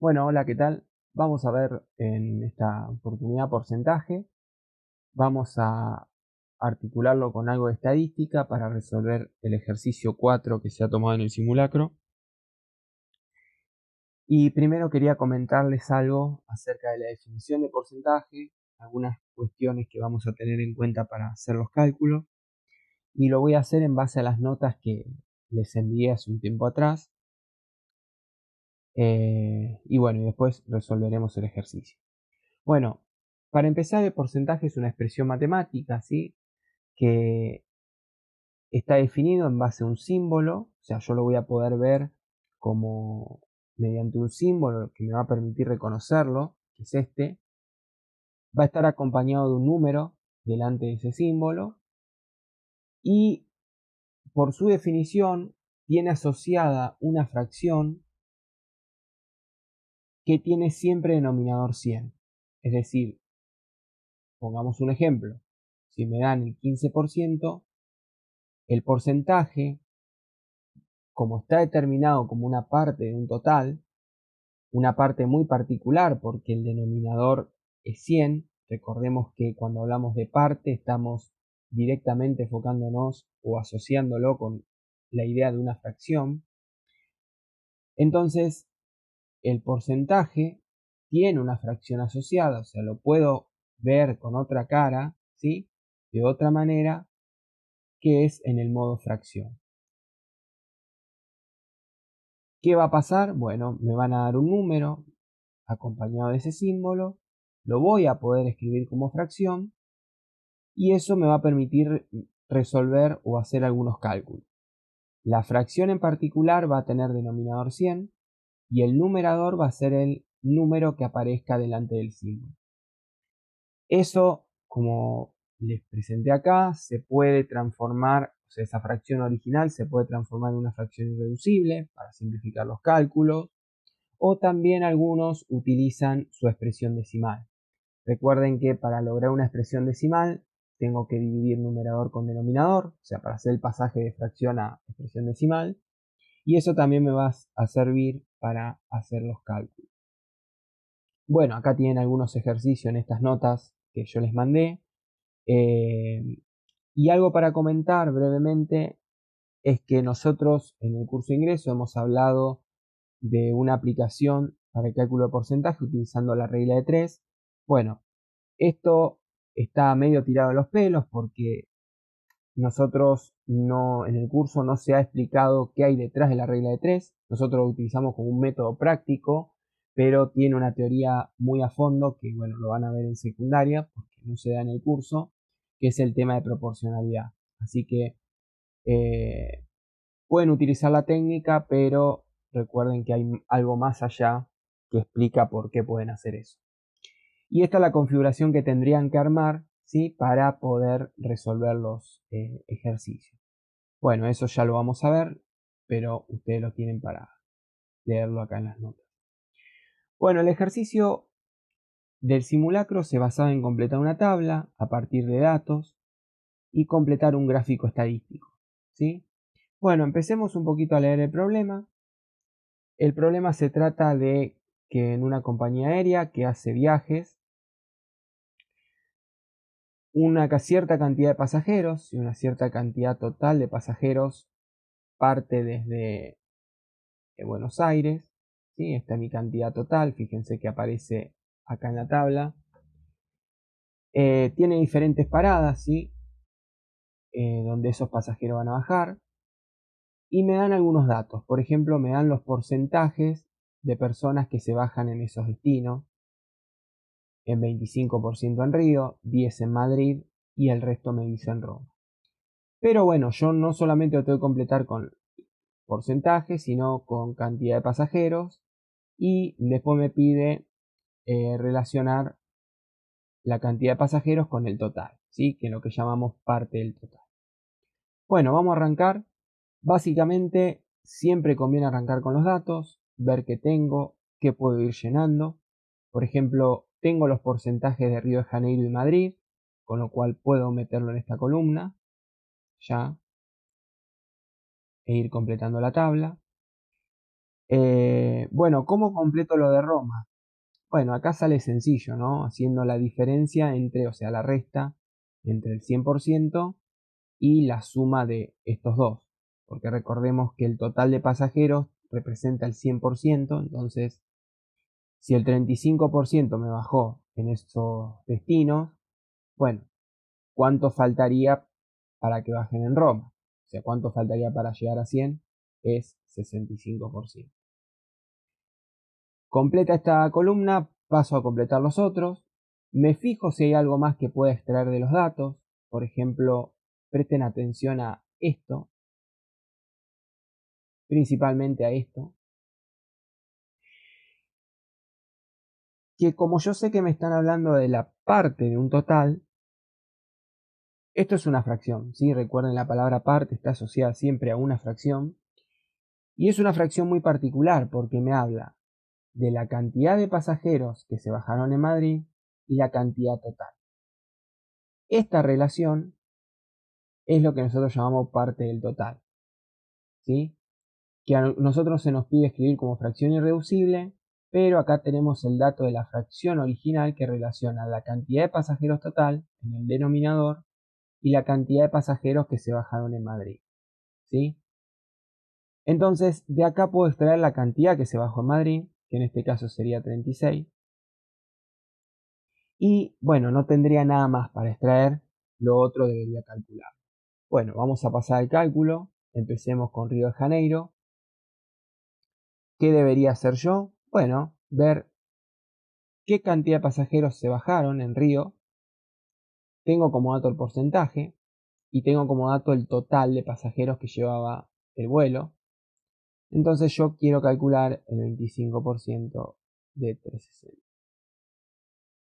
Bueno, hola, ¿qué tal? Vamos a ver en esta oportunidad porcentaje. Vamos a articularlo con algo de estadística para resolver el ejercicio 4 que se ha tomado en el simulacro. Y primero quería comentarles algo acerca de la definición de porcentaje, algunas cuestiones que vamos a tener en cuenta para hacer los cálculos. Y lo voy a hacer en base a las notas que les envié hace un tiempo atrás. Y bueno, y después resolveremos el ejercicio. Bueno, para empezar, el porcentaje es una expresión matemática, ¿sí? Que está definido en base a un símbolo, o sea, yo lo voy a poder ver como mediante un símbolo que me va a permitir reconocerlo, que es este. Va a estar acompañado de un número delante de ese símbolo y por su definición tiene asociada una fracción que tiene siempre denominador 100. Es decir, pongamos un ejemplo, si me dan el 15%, el porcentaje, como está determinado como una parte de un total, una parte muy particular porque el denominador es 100, recordemos que cuando hablamos de parte estamos directamente enfocándonos o asociándolo con la idea de una fracción. Entonces, el porcentaje tiene una fracción asociada, o sea, lo puedo ver con otra cara, ¿sí? De otra manera, que es en el modo fracción. ¿Qué va a pasar? Bueno, me van a dar un número acompañado de ese símbolo, lo voy a poder escribir como fracción y eso me va a permitir resolver o hacer algunos cálculos. La fracción en particular va a tener denominador 100 y el numerador va a ser el número que aparezca delante del símbolo. Eso, como les presenté acá, se puede transformar, o sea, esa fracción original se puede transformar en una fracción irreducible para simplificar los cálculos, o también algunos utilizan su expresión decimal. Recuerden que para lograr una expresión decimal tengo que dividir numerador con denominador, o sea, para hacer el pasaje de fracción a expresión decimal, y eso también me va a servir para hacer los cálculos. Bueno, acá tienen algunos ejercicios en estas notas que yo les mandé. Y algo para comentar brevemente es que nosotros en el curso de ingreso hemos hablado de una aplicación para el cálculo de porcentaje utilizando la regla de 3. Bueno, esto está medio tirado de los pelos porque nosotros no, en el curso no se ha explicado qué hay detrás de la regla de 3. Nosotros lo utilizamos como un método práctico, pero tiene una teoría muy a fondo que, bueno, lo van a ver en secundaria porque no se da en el curso, que es el tema de proporcionalidad. Así que eh, pueden utilizar la técnica, pero recuerden que hay algo más allá que explica por qué pueden hacer eso. Y esta es la configuración que tendrían que armar, ¿sí? Para poder resolver los ejercicios. Bueno, eso ya lo vamos a ver, pero ustedes lo tienen para leerlo acá en las notas. Bueno, el ejercicio del simulacro se basaba en completar una tabla a partir de datos y completar un gráfico estadístico, ¿sí? Bueno, empecemos un poquito a leer el problema. El problema se trata de que en una compañía aérea que hace viajes, una cierta cantidad de pasajeros y una cierta cantidad total de pasajeros parte desde Buenos Aires, ¿sí? Esta es mi cantidad total, fíjense que aparece acá en la tabla. Tiene diferentes paradas, ¿sí? Donde esos pasajeros van a bajar. Y me dan algunos datos, por ejemplo, me dan los porcentajes de personas que se bajan en esos destinos. En 25% en Río, 10 en Madrid y el resto me dice en Roma. Pero bueno, yo no solamente lo tengo que completar con porcentaje, sino con cantidad de pasajeros y después me pide relacionar la cantidad de pasajeros con el total, ¿sí? Que es lo que llamamos parte del total. Bueno, vamos a arrancar. Básicamente, siempre conviene arrancar con los datos, ver qué tengo, qué puedo ir llenando. Por ejemplo, tengo los porcentajes de Río de Janeiro y Madrid, con lo cual puedo meterlo en esta columna ya e ir completando la tabla. Bueno, ¿cómo completo lo de Roma? Bueno, acá sale sencillo, ¿no? Haciendo la diferencia entre, o sea, la resta entre el 100% y la suma de estos dos. Porque recordemos que el total de pasajeros representa el 100%, entonces si el 35% me bajó en estos destinos, bueno, ¿cuánto faltaría para que bajen en Roma? O sea, ¿cuánto faltaría para llegar a 100? Es 65%. Completa esta columna, paso a completar los otros. Me fijo si hay algo más que pueda extraer de los datos. Por ejemplo, presten atención a esto, principalmente a esto, que como yo sé que me están hablando de la parte de un total, esto es una fracción, ¿sí? Recuerden, la palabra parte está asociada siempre a una fracción, y es una fracción muy particular porque me habla de la cantidad de pasajeros que se bajaron en Madrid y la cantidad total. Esta relación es lo que nosotros llamamos parte del total, ¿sí? Que a nosotros se nos pide escribir como fracción irreducible, pero acá tenemos el dato de la fracción original que relaciona la cantidad de pasajeros total en el denominador y la cantidad de pasajeros que se bajaron en Madrid, ¿sí? Entonces, de acá puedo extraer la cantidad que se bajó en Madrid, que en este caso sería 36. Y bueno, no tendría nada más para extraer, lo otro debería calcular. Bueno, vamos a pasar al cálculo. Empecemos con Río de Janeiro. ¿Qué debería hacer yo? Bueno, ver qué cantidad de pasajeros se bajaron en Río. Tengo como dato el porcentaje y tengo como dato el total de pasajeros que llevaba el vuelo. Entonces yo quiero calcular el 25% de 360.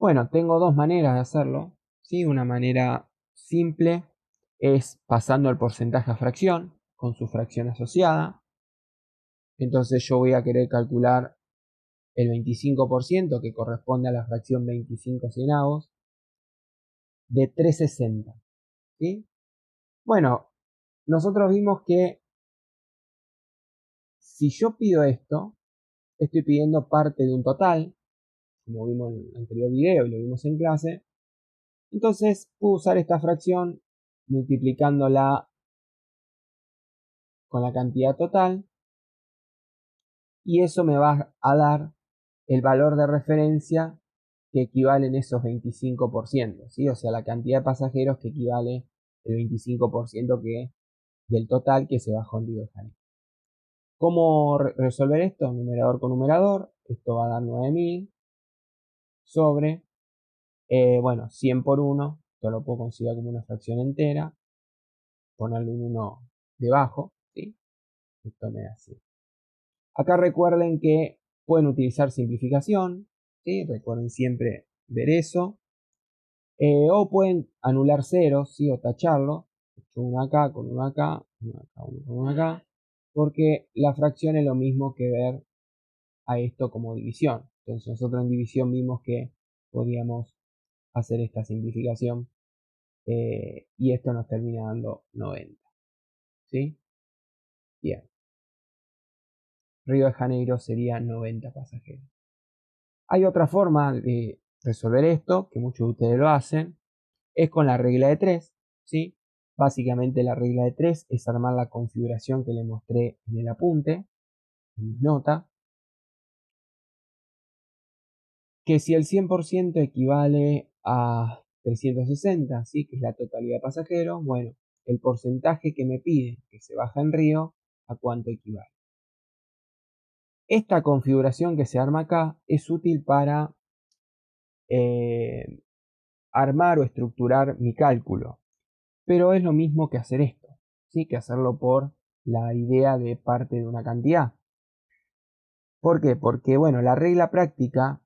Bueno, tengo dos maneras de hacerlo, ¿sí? Una manera simple es pasando el porcentaje a fracción con su fracción asociada. Entonces yo voy a querer calcular el 25% que corresponde a la fracción 25 cienavos de 360. ¿Sí? Bueno, nosotros vimos que si yo pido esto, estoy pidiendo parte de un total, como vimos en el anterior video y lo vimos en clase. Entonces puedo usar esta fracción multiplicándola con la cantidad total y eso me va a dar el valor de referencia que equivale en esos 25%, ¿sí? O sea, la cantidad de pasajeros que equivale el 25% del total que se bajó en Río de Janeiro. ¿Cómo resolver esto? Numerador con numerador, esto va a dar 9000 sobre, bueno, 100 por 1, esto lo puedo considerar como una fracción entera, ponerle un 1 debajo, ¿sí? Esto me da así. Acá recuerden que pueden utilizar simplificación, ¿sí? Recuerden siempre ver eso. O pueden anular ceros, ¿sí? O tacharlo. Uno acá, con uno acá, uno acá, uno con uno acá. Porque la fracción es lo mismo que ver a esto como división. Entonces nosotros en división vimos que podíamos hacer esta simplificación. Y esto nos termina dando 90. ¿Sí? Bien. Río de Janeiro sería 90 pasajeros. Hay otra forma de resolver esto, que muchos de ustedes lo hacen, es con la regla de 3, ¿sí? Básicamente la regla de 3 es armar la configuración que le mostré en el apunte, en mis notas, que si el 100% equivale a 360, ¿sí? Que es la totalidad de pasajeros, bueno, el porcentaje que me pide que se baja en Río, ¿a cuánto equivale? Esta configuración que se arma acá es útil para eh, armar o estructurar mi cálculo, pero es lo mismo que hacer esto, ¿sí? Que hacerlo por la idea de parte de una cantidad. ¿Por qué? Porque, bueno, la regla práctica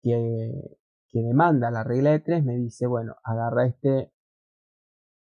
que demanda la regla de 3 me dice, bueno, agarra este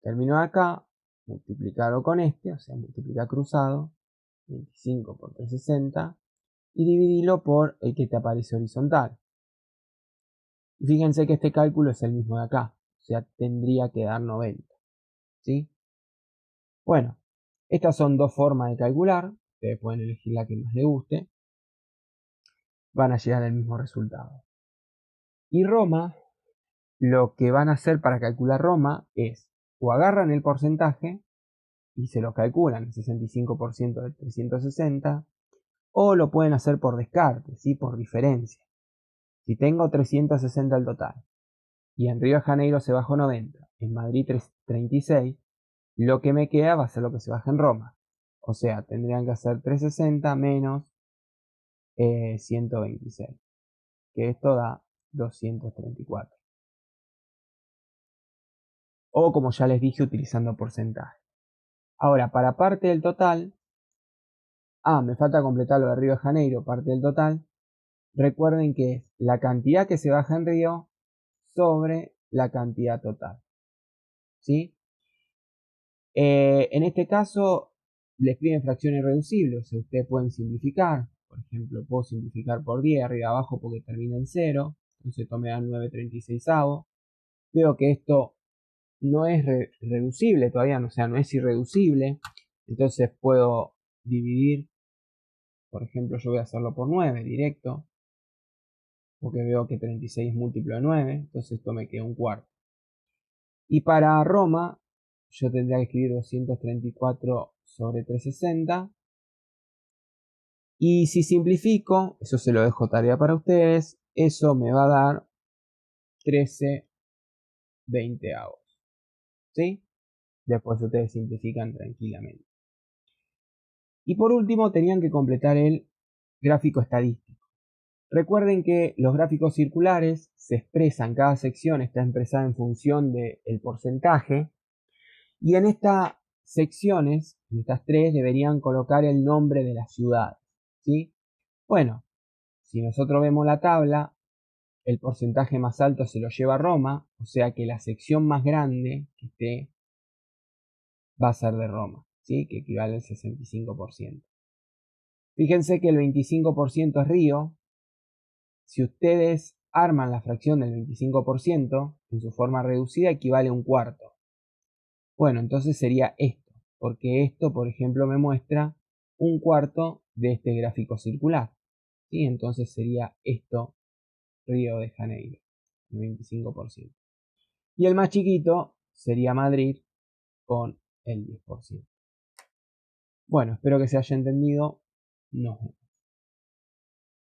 término de acá, multiplicarlo con este, o sea, multiplica cruzado, 25 por 360, y dividirlo por el que te aparece horizontal. Y fíjense que este cálculo es el mismo de acá, o sea, tendría que dar 90, ¿sí? Bueno, estas son dos formas de calcular, ustedes pueden elegir la que más les guste, van a llegar al mismo resultado. Y Roma, lo que van a hacer para calcular Roma es, o agarran el porcentaje y se lo calculan, el 65% de 360, o lo pueden hacer por descarte, ¿sí? Por diferencia. Si tengo 360 al total, y en Río de Janeiro se bajó 90, en Madrid 36, lo que me queda va a ser lo que se baja en Roma. O sea, tendrían que hacer 360 menos 126, que esto da 234. O como ya les dije, utilizando porcentaje. Ahora, para parte del total, me falta completar lo de Río de Janeiro, parte del total. Recuerden que es la cantidad que se baja en Río sobre la cantidad total. ¿Sí? En este caso, les piden fracciones irreducibles. O sea, ustedes pueden simplificar. Por ejemplo, puedo simplificar por 10 arriba abajo porque termina en 0. Entonces esto me da 9,36. Veo que esto no es reducible todavía, o sea, no es irreducible. Entonces puedo dividir. Por ejemplo, yo voy a hacerlo por 9 directo, porque veo que 36 es múltiplo de 9, entonces esto me queda un cuarto. Y para Roma, yo tendría que escribir 234 sobre 360. Y si simplifico, eso se lo dejo tarea para ustedes, eso me va a dar 13/20. ¿Sí? Después ustedes simplifican tranquilamente. Y por último, tenían que completar el gráfico estadístico. Recuerden que los gráficos circulares se expresan, cada sección está expresada en función del porcentaje, y en estas secciones, en estas tres, deberían colocar el nombre de la ciudad. ¿Sí? Bueno, si nosotros vemos la tabla, el porcentaje más alto se lo lleva Roma, o sea que la sección más grande que esté va a ser de Roma, ¿sí? Que equivale al 65%. Fíjense que el 25% es Río. Si ustedes arman la fracción del 25% en su forma reducida, equivale a un cuarto. Bueno, entonces sería esto, porque esto, por ejemplo, me muestra un cuarto de este gráfico circular. ¿Sí? Entonces sería esto, Río de Janeiro, el 25%. Y el más chiquito sería Madrid con el 10%. Bueno, espero que se haya entendido. Nos vemos.